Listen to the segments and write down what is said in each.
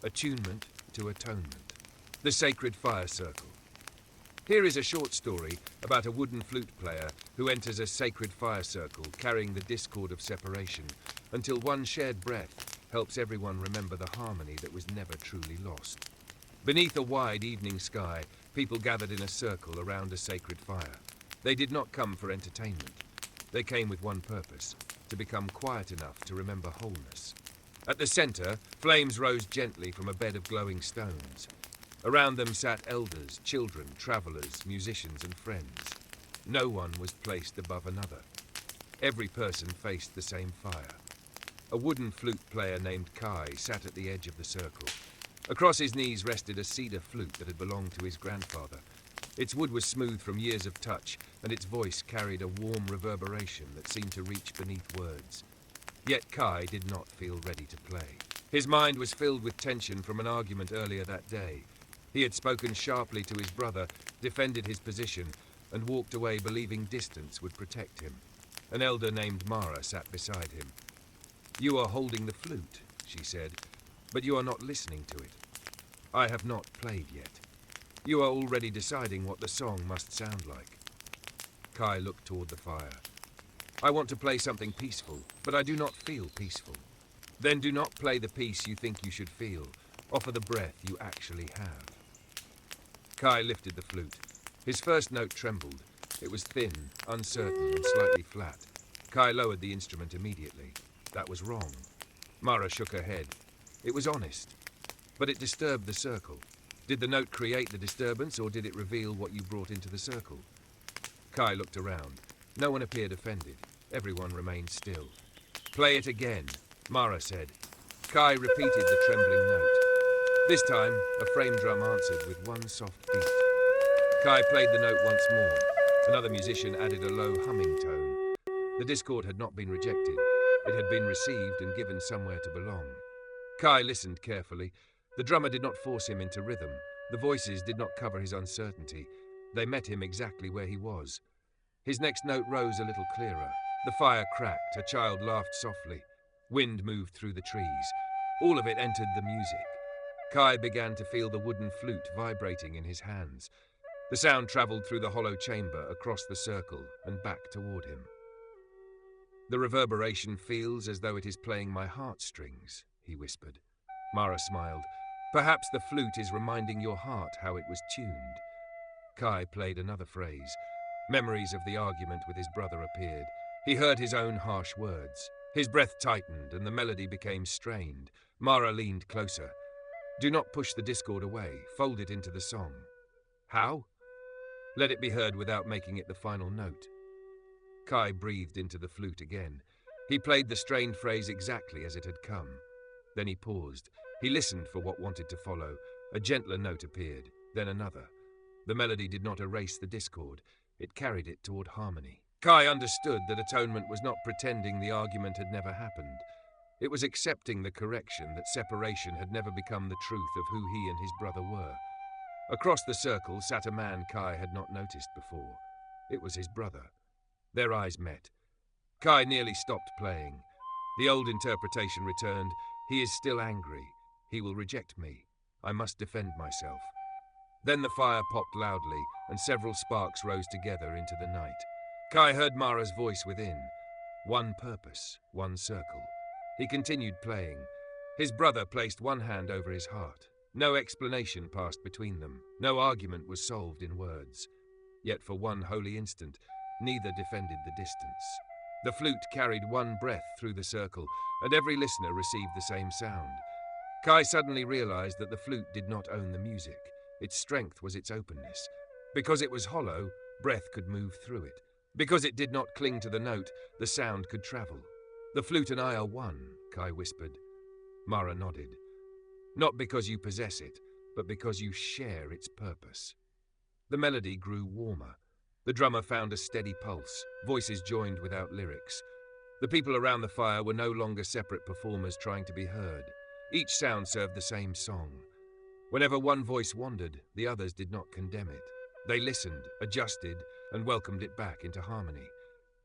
Attunement to Atonement. The Sacred Fire Circle. Here is a short story about a wooden flute player who enters a sacred fire circle carrying the discord of separation until one shared breath helps everyone remember the harmony that was never truly lost. Beneath a wide evening sky, people gathered in a circle around a sacred fire. They did not come for entertainment. They came with one purpose: to become quiet enough to remember wholeness. At the center, flames rose gently from a bed of glowing stones. Around them sat elders, children, travelers, musicians, and friends. No one was placed above another. Every person faced the same fire. A wooden flute player named Kai sat at the edge of the circle. Across his knees rested a cedar flute that had belonged to his grandfather. Its wood was smooth from years of touch, and its voice carried a warm reverberation that seemed to reach beneath words. Yet Kai did not feel ready to play. His mind was filled with tension from an argument earlier that day. He had spoken sharply to his brother, defended his position, and walked away believing distance would protect him. An elder named Mara sat beside him. "You are holding the flute," she said, "but you are not listening to it. I have not played yet. You are already deciding what the song must sound like." Kai looked toward the fire. "I want to play something peaceful, but I do not feel peaceful." "Then do not play the piece you think you should feel. Offer the breath you actually have." Kai lifted the flute. His first note trembled. It was thin, uncertain, and slightly flat. Kai lowered the instrument immediately. That was wrong. Mara shook her head. It was honest, but it disturbed the circle. Did the note create the disturbance, or did it reveal what you brought into the circle? Kai looked around. No one appeared offended. Everyone remained still. "Play it again," Mara said. Kai repeated the trembling note. This time, a frame drum answered with one soft beat. Kai played the note once more. Another musician added a low humming tone. The discord had not been rejected. It had been received and given somewhere to belong. Kai listened carefully. The drummer did not force him into rhythm. The voices did not cover his uncertainty. They met him exactly where he was. His next note rose a little clearer. The fire cracked. A child laughed softly. Wind moved through the trees. All of it entered the music. Kai began to feel the wooden flute vibrating in his hands. The sound traveled through the hollow chamber, across the circle, and back toward him. "The reverberation feels as though it is playing my heartstrings," he whispered. Mara smiled. "Perhaps the flute is reminding your heart how it was tuned." Kai played another phrase. Memories of the argument with his brother appeared. He heard his own harsh words. His breath tightened, and the melody became strained. Mara leaned closer. "Do not push the discord away. Fold it into the song." "How?" "Let it be heard without making it the final note." Kai breathed into the flute again. He played the strained phrase exactly as it had come. Then he paused. He listened for what wanted to follow. A gentler note appeared, then another. The melody did not erase the discord. It carried it toward harmony. Kai understood that atonement was not pretending the argument had never happened. It was accepting the correction that separation had never become the truth of who he and his brother were. Across the circle sat a man Kai had not noticed before. It was his brother. Their eyes met. Kai nearly stopped playing. The old interpretation returned. He is still angry. He will reject me. I must defend myself. Then the fire popped loudly, and several sparks rose together into the night. Kai heard Mara's voice within. One purpose, one circle. He continued playing. His brother placed one hand over his heart. No explanation passed between them. No argument was solved in words. Yet for one holy instant, neither defended the distance. The flute carried one breath through the circle, and every listener received the same sound. Kai suddenly realized that the flute did not own the music. Its strength was its openness. Because it was hollow, breath could move through it. Because it did not cling to the note, the sound could travel. "The flute and I are one," Kai whispered. Mara nodded. "Not because you possess it, but because you share its purpose." The melody grew warmer. The drummer found a steady pulse. Voices joined without lyrics. The people around the fire were no longer separate performers trying to be heard. Each sound served the same song. Whenever one voice wandered, the others did not condemn it. They listened, adjusted, and welcomed it back into harmony.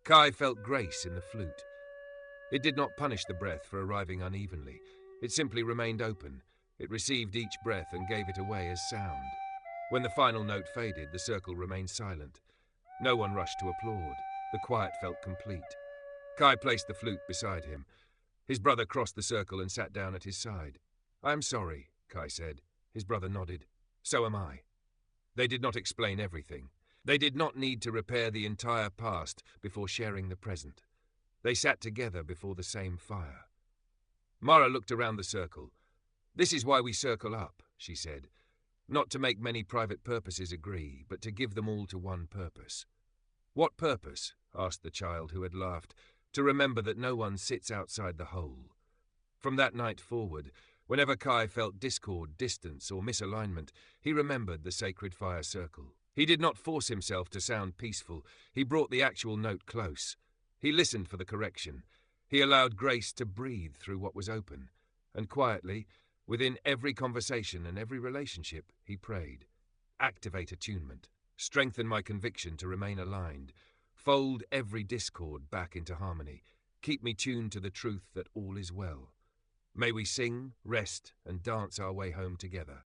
Kai felt grace in the flute. It did not punish the breath for arriving unevenly. It simply remained open. It received each breath and gave it away as sound. When the final note faded, the circle remained silent. No one rushed to applaud. The quiet felt complete. Kai placed the flute beside him. His brother crossed the circle and sat down at his side. "I am sorry," Kai said. His brother nodded. "So am I." They did not explain everything. They did not need to repair the entire past before sharing the present. They sat together before the same fire. Mara looked around the circle. "This is why we circle up," she said. "Not to make many private purposes agree, but to give them all to one purpose." "What purpose?" asked the child who had laughed. "To remember that no one sits outside the whole." From that night forward, whenever Kai felt discord, distance, or misalignment, he remembered the sacred fire circle. He did not force himself to sound peaceful. He brought the actual note close. He listened for the correction. He allowed grace to breathe through what was open. And quietly, within every conversation and every relationship, he prayed. "Activate attunement. Strengthen my conviction to remain aligned. Fold every discord back into harmony. Keep me tuned to the truth that all is well. May we sing, rest, and dance our way home together."